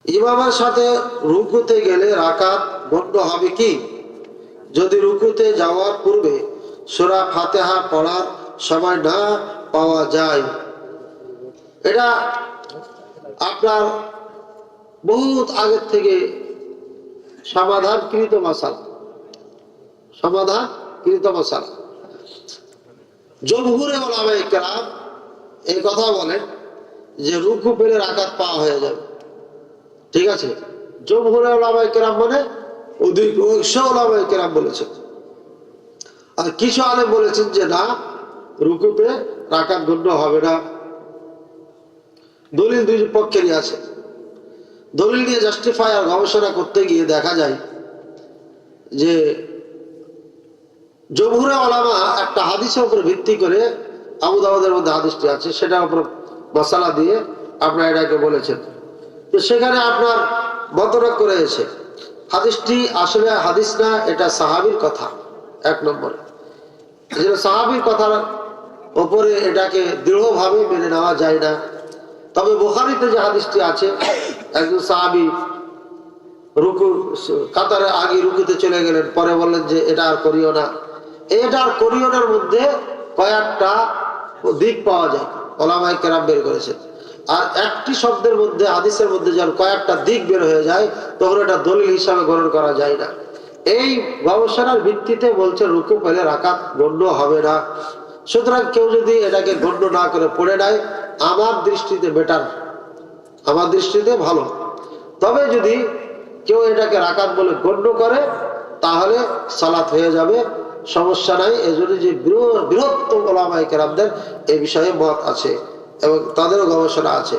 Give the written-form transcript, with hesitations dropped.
ইমামের সাথে রুকুতে গেলে রাকাত গণ্য হবে কি যদি রুকুতে যাওয়ার পূর্বে সূরা ফাতিহা পড়ার সময় না পাওয়া যায়? এটা আপনার বহুত আগে থেকে সমাধানকৃত মাসালা। জমহুরে উলামায়ে কেরাম এই কথা বলেন যে রুকু পেলে রাকাত পাওয়া হয়ে যাবে। ঠিক আছে, জমহুরে উলামায়ে কেরাম মানে অধিকাংশ উলামায়ে কেরাম বলেছেন। আর কিছু আলেম বলেছেন যে না, রুকুতে রাকাত গণ্য হবে না। দলিল দুই পক্ষেরই আছে। দলিল নিয়ে জাস্টিফাই আর গবেষণা করতে গিয়ে দেখা যায় যে জমহুরে উলামা একটা হাদিসের উপর ভিত্তি করে, আবু দাউদের মধ্যে হাদিসটি আছে, সেটার উপর মশালা দিয়ে আপনার এটাকে বলেছেন। তো সেখানে আপনার মতরক করে এসে হাদিসটি আসলে হাদিস না, এটা সাহাবীর কথা। এক নম্বরে সাহাবীর কথার উপরে এটাকে দৃঢ়ভাবে মেনে নেওয়া যায় না। তবে বুখারীতে যে হাদিসটি আছে, একজন সাহাবী রুকু কাতারে আগে রুকুতে চলে গেলেন, পরে বললেন যে এটা আর করিও না। এটা আর করিও নার মধ্যে কয়েকটা দিক পাওয়া যায়, উলামায়ে কেরাম বের করেছেন। আর একটি শব্দের মধ্যে, হাদিসের মধ্যে যখন কয়েকটা দিক বের হয়ে যায়, তখন এটা দলিল হিসাবে গ্রহণ করা যায় না। এই গবেষণার ভিত্তিতে বলছে রুকু পেলে রাকাত গণ্য হবে না। সুতরাং কেউ যদি এটাকে গণ্য না করে পড়ে নেয়, আমার দৃষ্টিতে বেটার, আমার দৃষ্টিতে ভালো। তবে যদি কেউ এটাকে রাকাত বলে গণ্য করে, তাহলে সালাত হয়ে যাবে, সমস্যা নাই। এজন্য যে বৃহত্তম উলামায়ে কেরামদের এই বিষয়ে মত আছে এবং তাদেরও গবেষণা আছে।